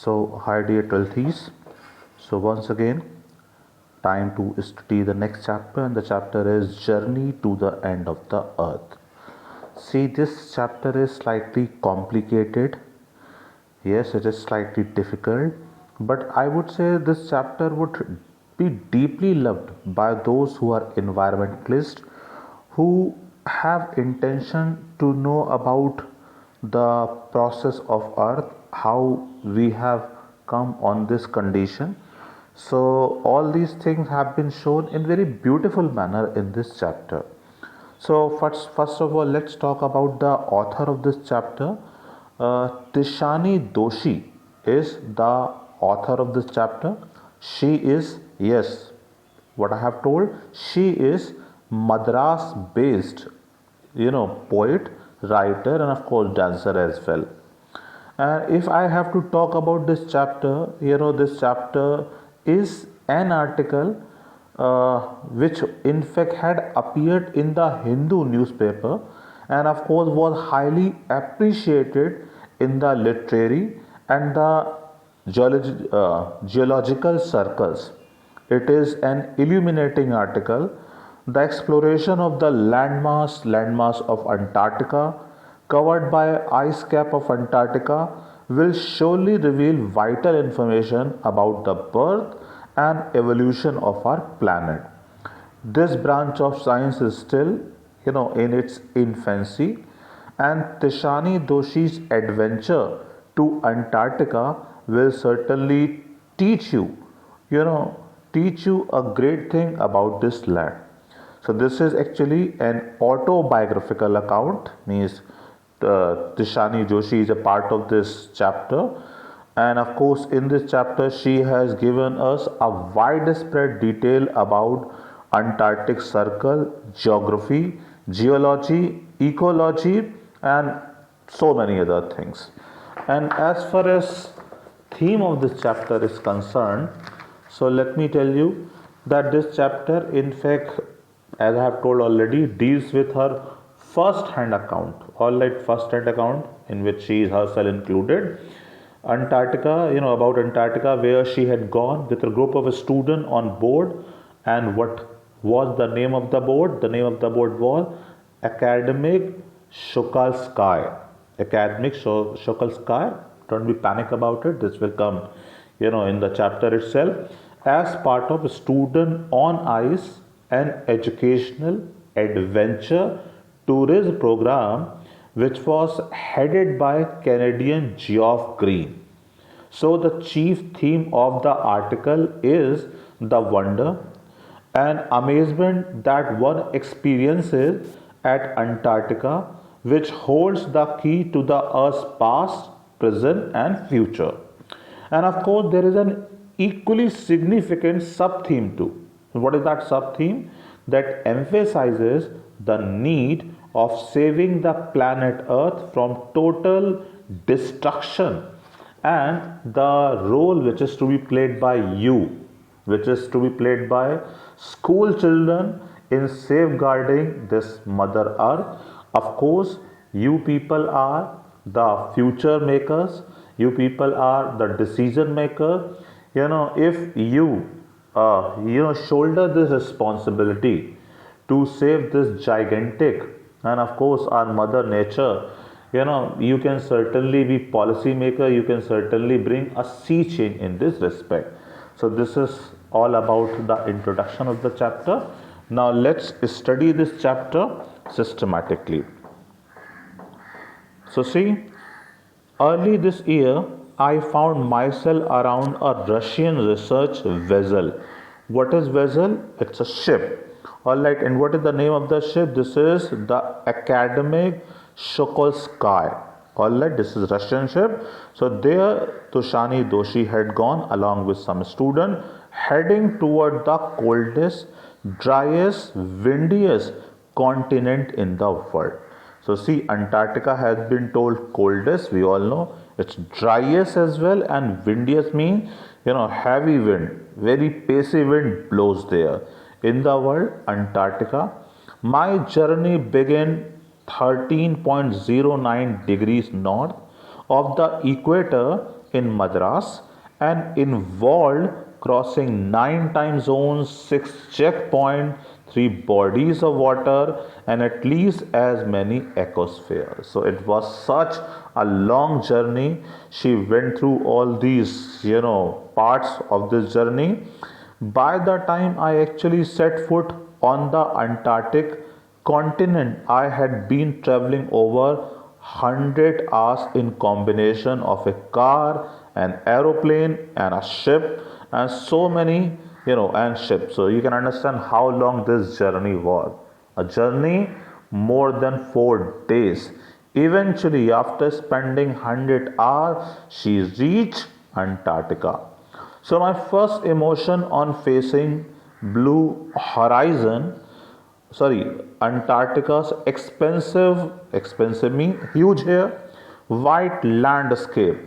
So, hi dear 12th. So, once again, time to study the next chapter, and the chapter is Journey to the End of the Earth. See, this chapter is slightly complicated. Yes, it is slightly difficult, but I would say this chapter would be deeply loved by those who are environmentalists who have intention to know about the process of earth, how we have come on this condition. So all these things have been shown in very beautiful manner in this chapter. So first of all, let's talk about the author of this chapter. Tishani Doshi is the author of this chapter. She is, yes, what I have told, she is Madras based, poet, writer, and of course dancer as well. And if I have to talk about this chapter, this chapter is an article which in fact had appeared in the Hindu newspaper and of course was highly appreciated in the literary and the geological circles. It is an illuminating article. The exploration of the landmass of Antarctica, covered by ice cap of Antarctica, will surely reveal vital information about the birth and evolution of our planet. This branch of science is still, in its infancy, and Tishani Doshi's adventure to Antarctica will certainly teach you, you know, teach you a great thing about this land. So this is actually an autobiographical account, means Tishani Joshi is a part of this chapter. And of course, in this chapter, she has given us a widespread detail about Antarctic Circle, geography, geology, ecology, and so many other things. And as far as theme of this chapter is concerned, so let me tell you that this chapter, in fact, as I have told already, deals with her first hand account, all right, first hand account in which she is herself included. Antarctica, about Antarctica, where she had gone with a group of a student on board. And what was the name of the board? The name of the board was Academic Shukalskaya. Academic Shukalskaya. Don't be panic about it. This will come, in the chapter itself. As part of a student on ice and educational adventure tourism program which was headed by Canadian Geoff Green. So the chief theme of the article is the wonder and amazement that one experiences at Antarctica, which holds the key to the Earth's past, present, and future. And of course, there is an equally significant sub theme too. What is that sub theme? That emphasizes the need of saving the planet Earth from total destruction and the role which is to be played by you, which is to be played by school children in safeguarding this Mother Earth. Of course, you people are the future makers, you people are the decision maker. If you shoulder this responsibility to save this gigantic and of course our mother nature, you can certainly be policy maker, you can certainly bring a sea change in this respect. So this is all about the introduction of the chapter. Now let's study this chapter systematically. So see, early this year I found myself around a Russian research vessel. What is vessel? It's a ship. Alright, and what is the name of the ship? This is the Academic Shukalskaya. Alright, this is Russian ship. So there Tishani Doshi had gone along with some student heading toward the coldest, driest, windiest continent in the world. So see, Antarctica has been told coldest, we all know. It's driest as well, and windiest means, heavy wind, very pacey wind blows there. In the world, Antarctica. My journey began 13.09 degrees north of the equator in Madras and involved crossing 9 time zones, 6 checkpoints, 3 bodies of water, and at least as many ecospheres. So it was such a long journey. She went through all these, parts of this journey. By the time I actually set foot on the Antarctic continent, I had been traveling over 100 hours in combination of a car, an aeroplane, and a ship, and so many, and ships. So you can understand how long this journey was. A journey more than 4 days. Eventually, after spending 100 hours, she reached Antarctica. So my first emotion on facing blue horizon, sorry, Antarctica's expensive mean huge here, white landscape,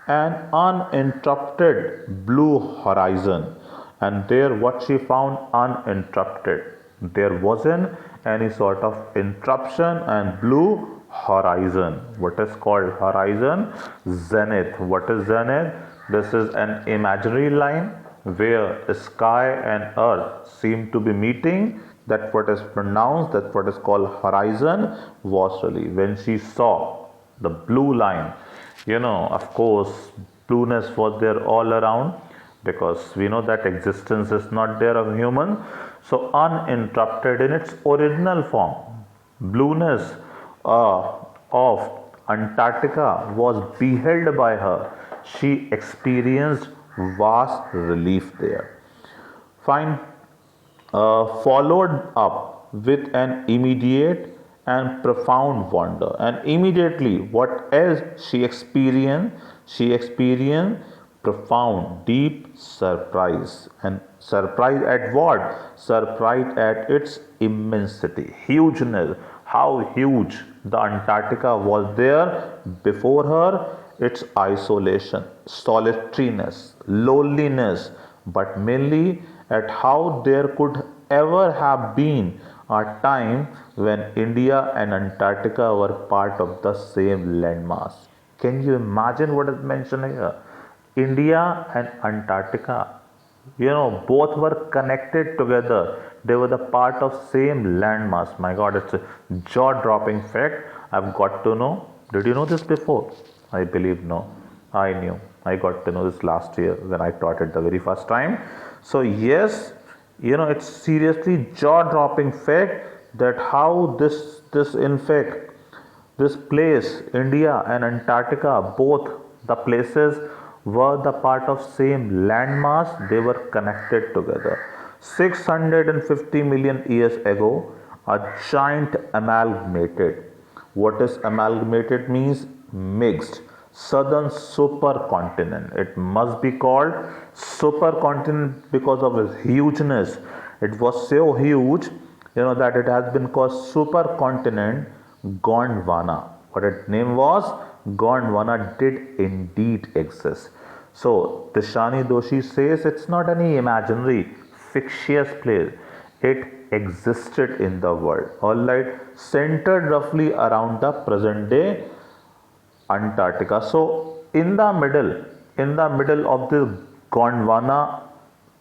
and uninterrupted blue horizon. And there, what she found uninterrupted. There wasn't any sort of interruption and blue horizon. What is called horizon? Zenith. What is zenith? This is an imaginary line where sky and earth seem to be meeting. That what is pronounced, that what is called horizon was really when she saw the blue line. Of course, blueness was there all around because we know that existence is not there of human. So uninterrupted in its original form, blueness of Antarctica was beheld by her. She experienced vast relief there. Fine. Followed up with an immediate and profound wonder. And immediately, what else she experienced? She experienced profound, deep surprise. And surprise at what? Surprise at its immensity, hugeness. How huge the Antarctica was there before her, its isolation, solitariness, loneliness, but mainly at how there could ever have been a time when India and Antarctica were part of the same landmass. Can you imagine what is mentioned here? India and Antarctica, both were connected together. They were the part of same landmass. My God, it's a jaw-dropping fact. I've got to know. Did you know this before? I believe no. I knew. I got to know this last year when I taught it the very first time. So yes, it's seriously jaw-dropping fact that how this in fact this place, India and Antarctica, both the places were the part of same landmass. They were connected together. 650 million years ago, a giant amalgamated. What is amalgamated means? Mixed. Southern supercontinent. It must be called supercontinent because of its hugeness. It was so huge, that it has been called supercontinent Gondwana. What its name was? Gondwana did indeed exist. So Dishani Doshi says it's not any imaginary, fictitious place. It existed in the world. Alright, centered roughly around the present day Antarctica. So in the middle of the Gondwana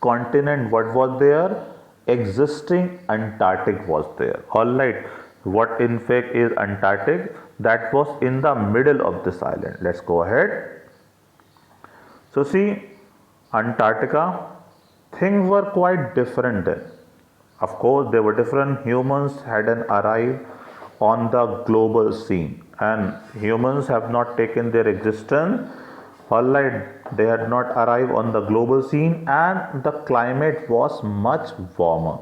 continent, what was there? Existing Antarctic was there. Alright, what in fact is Antarctic? That was in the middle of this island. Let's go ahead. So see, Antarctica, things were quite different then. Of course, they were different. Humans hadn't arrived on the global scene, and humans have not taken their existence. Alright, they had not arrived on the global scene, and the climate was much warmer.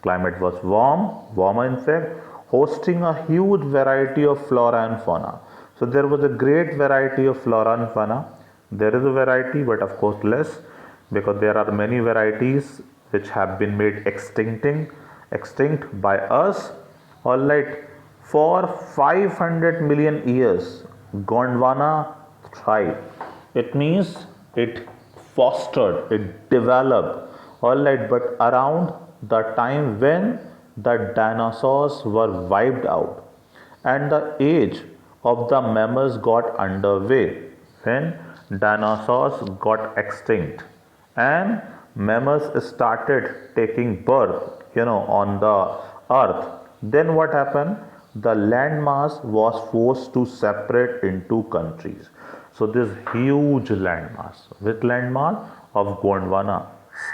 Climate was warmer in fact, hosting a huge variety of flora and fauna. So there was a great variety of flora and fauna. There is a variety, but of course less, because there are many varieties which have been made extinct by us. Alright, for 500 million years, Gondwana thrived. It means it fostered, it developed. Alright, but around the time when the dinosaurs were wiped out and the age of the mammals got underway, when dinosaurs got extinct and mammals started taking birth, on the earth. Then what happened? The landmass was forced to separate into countries. So this huge landmass, with landmass of Gondwana,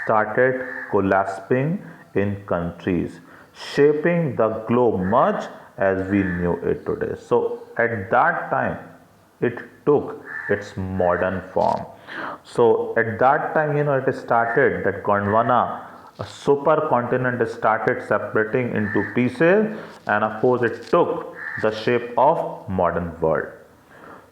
started collapsing in countries, shaping the globe much as we knew it today. So at that time, it took its modern form. So at that time, it started that Gondwana, a supercontinent, started separating into pieces, and of course, it took the shape of modern world.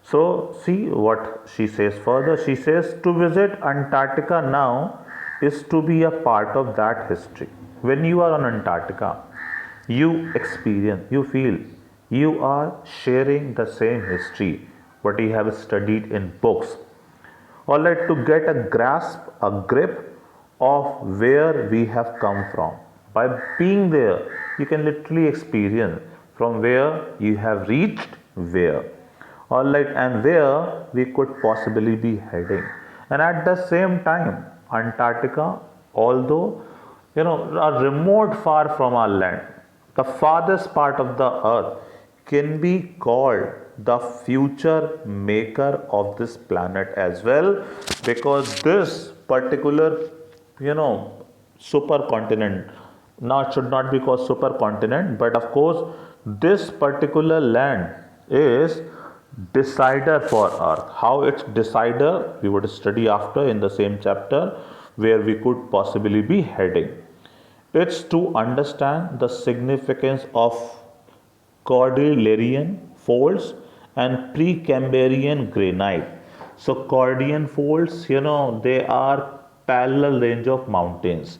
So see what she says further. She says to visit Antarctica now is to be a part of that history. When you are on Antarctica, you experience, you feel you are sharing the same history what you have studied in books. All right, to get a grasp, a grip of where we have come from. By being there, you can literally experience from where you have reached where. All right, and where we could possibly be heading. And at the same time, Antarctica, although a remote far from our land, the farthest part of the earth, can be called the future maker of this planet as well, because this particular supercontinent, now it should not be called supercontinent, but of course this particular land is decider for earth. How it's decider we would study after in the same chapter, where we could possibly be heading. It's to understand the significance of Cordilleran folds and Precambrian granite. So Cordilleran folds, they are parallel range of mountains.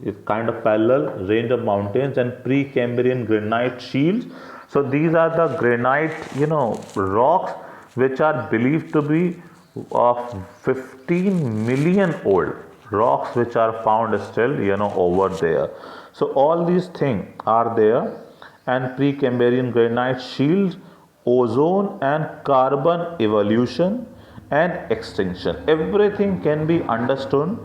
It's kind of parallel range of mountains, and Precambrian granite shields. So these are the granite, rocks which are believed to be of 15 million old rocks, which are found still, over there. So all these things are there, and Precambrian granite shields ozone and carbon evolution and extinction. Everything can be understood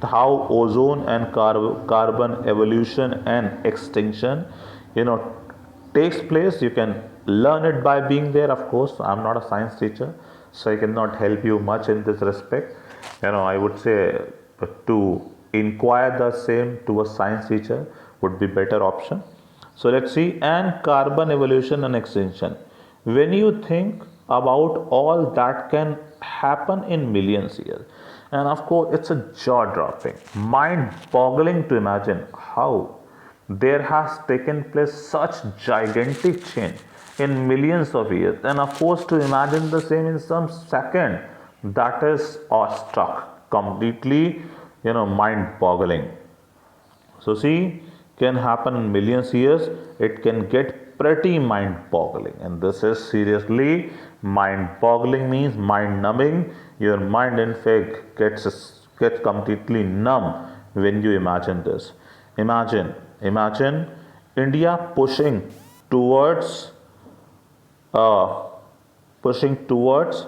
how ozone and carbon evolution and extinction, takes place. You can learn it by being there. Of course, I'm not a science teacher, so I cannot help you much in this respect. I would say to inquire the same to a science teacher would be better option. So let's see, and carbon evolution and extinction. When you think about all that can happen in millions years, and of course it's a jaw-dropping, mind-boggling to imagine how there has taken place such gigantic change in millions of years, and of course to imagine the same in some second, that is awestruck, completely mind-boggling. So see, can happen in millions years, it can get pretty mind-boggling, and this is seriously mind-boggling, means mind-numbing. Your mind in fact gets completely numb when you imagine this. Imagine India uh, pushing towards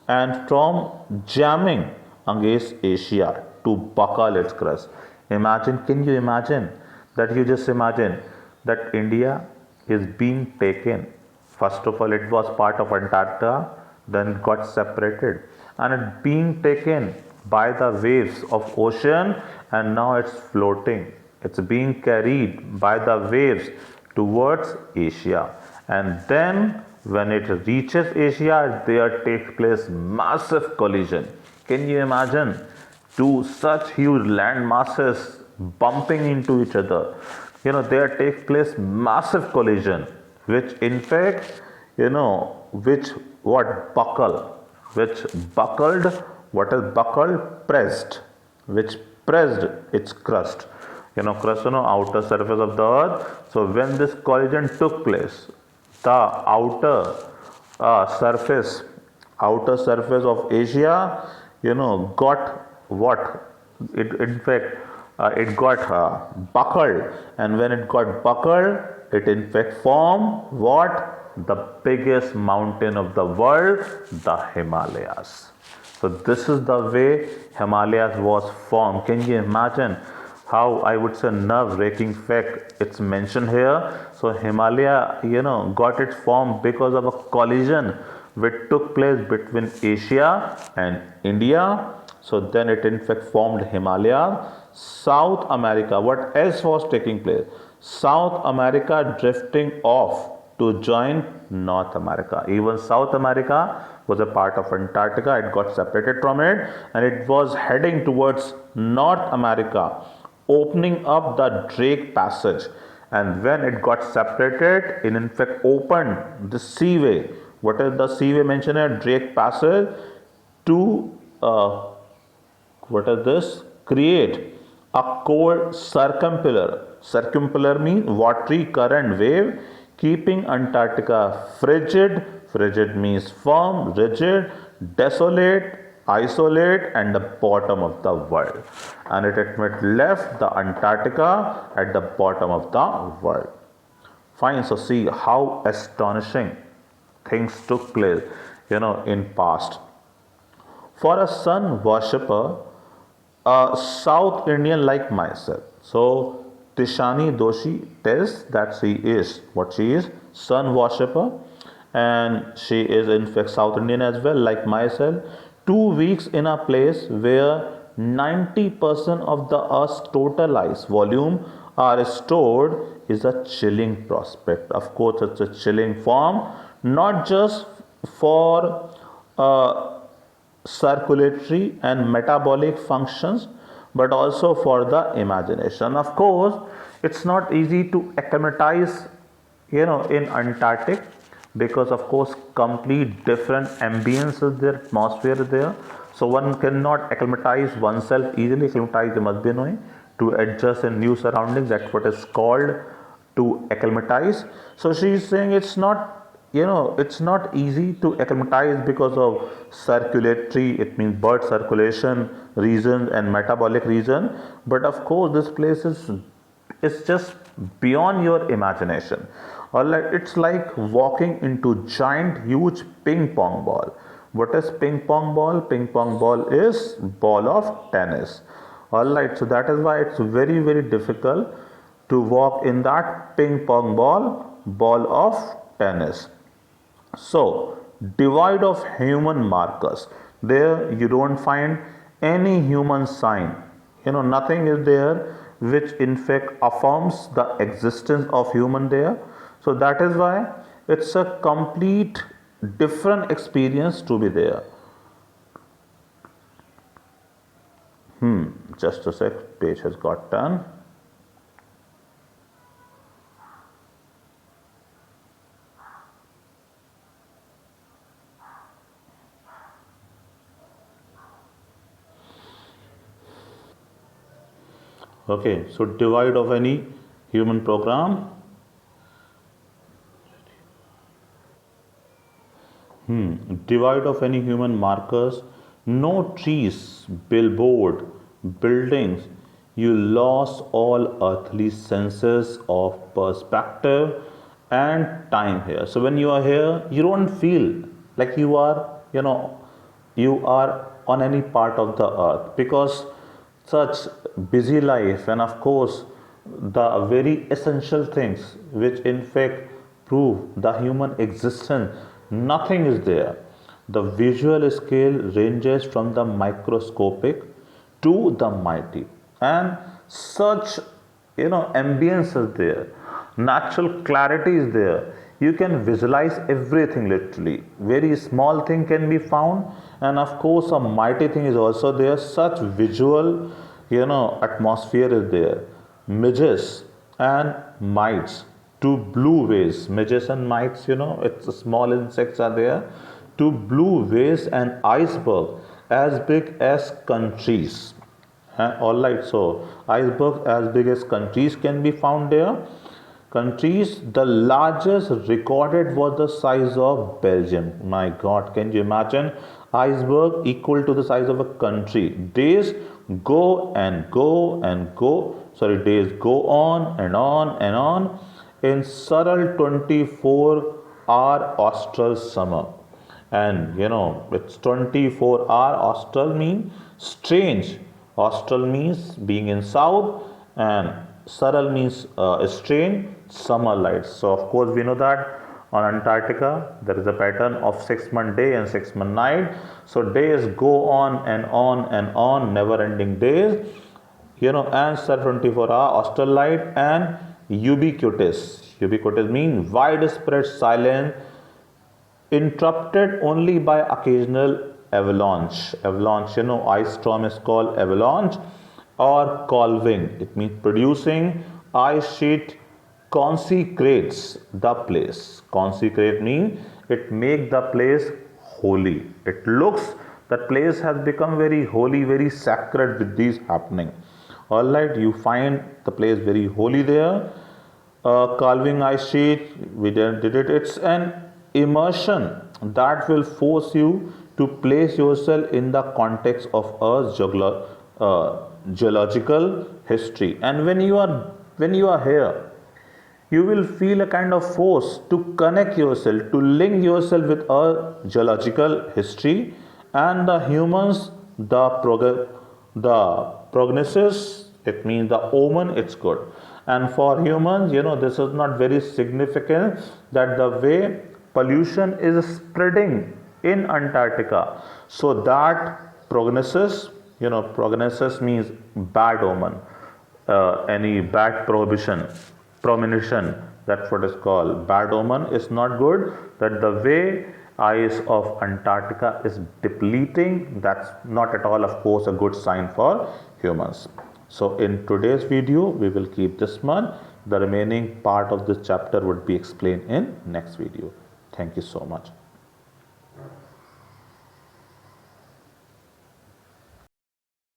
and from jamming against Asia to buckle its crust. Can you imagine that? You just imagine that India is being taken. First of all, it was part of Antarctica, then it got separated, and it being taken by the waves of ocean, and now it's floating. It's being carried by the waves towards Asia, and then when it reaches Asia, there takes place massive collision. Can you imagine two such huge land masses bumping into each other? There takes place massive collision, which in fact, which what buckled, what is buckled? Pressed, which pressed its crust. Outer surface of the earth. So when this collision took place, the surface, outer surface of Asia, got what? In fact, it got buckled, and when it got buckled, it in fact formed what? The biggest mountain of the world, the Himalayas. So this is the way Himalayas was formed. Can you imagine how, I would say, nerve-wracking fact it's mentioned here? So Himalaya, got its form because of a collision which took place between Asia and India. So then it in fact formed Himalaya. South America, what else was taking place? South America drifting off to join North America. Even South America was a part of Antarctica. It got separated from it and it was heading towards North America, opening up the Drake Passage. And when it got separated, it in fact opened the seaway. What is the seaway mentioned here? Drake Passage to what is this? Create a cold circumpolar. Circumpolar means watery current wave, keeping Antarctica frigid. Frigid means firm, rigid, desolate, isolate, and the bottom of the world. And it left the Antarctica at the bottom of the world. Fine. So see how astonishing things took place, in past. For a sun worshipper, a South Indian like myself. So Tishani Doshi tells that she is what she is, sun worshipper, and she is in fact South Indian as well, like myself. 2 weeks in a place where 90% of the Earth's total ice volume are stored is a chilling prospect. Of course, it's a chilling form, not just for circulatory and metabolic functions, but also for the imagination. Of course, it's not easy to acclimatize, in Antarctic, because of course complete different ambience is there, atmosphere is there. So one cannot acclimatize oneself easily. Acclimatize must be knowing to adjust in new surroundings. That's what is called to acclimatize. So she is saying it's not easy to acclimatize because of circulatory, it means blood circulation reasons and metabolic reason. But of course this place is just beyond your imagination. Or like it's like walking into giant huge ping pong ball. What is ping pong ball? Ping pong ball is ball of tennis. Alright, so that is why it's very very difficult to walk in that ping pong ball of tennis. So, devoid of human markers. There you don't find any human sign. Nothing is there which in fact affirms the existence of human there. So that is why it's a complete different experience to be there. Just a sec, page has got done. Okay, so divide of any human program. Divide of any human markers, no trees, billboard, buildings. You lost all earthly senses of perspective and time here. So when you are here, you don't feel like you are on any part of the earth, because such busy life and of course the very essential things which in fact prove the human existence, nothing is there. The visual scale ranges from the microscopic to the mighty, and such ambience is there, natural clarity is there. You can visualize everything literally. Very small thing can be found, and of course a mighty thing is also there. Such visual atmosphere is there. Midges and mites, two blue whales. Midges and mites, it's small insects are there. Two blue whales and iceberg as big as countries. Alright, so iceberg as big as countries can be found there. Countries, the largest recorded was the size of Belgium. My God, can you imagine? Iceberg equal to the size of a country. Days go and go and go. Days go on and on and on in Saral 24-hour austral summer. And it's 24 hour. Austral means strange. Austral means being in south, and Saral means strange summer lights. So of course we know that on Antarctica there is a pattern of 6 month day and 6 month night. So days go on and on and on, never ending days. And sir 24 hour austral light and ubiquitous. Ubiquitous means widespread silence interrupted only by occasional avalanche. Avalanche, ice storm is called avalanche or calving. It means producing ice sheet consecrates the place. Consecrate means it make the place holy. It looks that place has become very holy, very sacred with these happening. Alright, you find the place very holy there. Calving ice sheet, we did it. It's an immersion that will force you to place yourself in the context of Earth's geological history. And when you are here, you will feel a kind of force to connect yourself, to link yourself with our geological history and the humans, the prognosis, it means the omen, it's good. And for humans, this is not very significant that the way pollution is spreading in Antarctica. So that prognosis means bad omen, any bad premonition, that's what is called. Bad omen is not good, that the way ice of Antarctica is depleting, that's not at all, of course, a good sign for humans. So in today's video, we will keep this one. The remaining part of this chapter would be explained in next video. Thank you so much.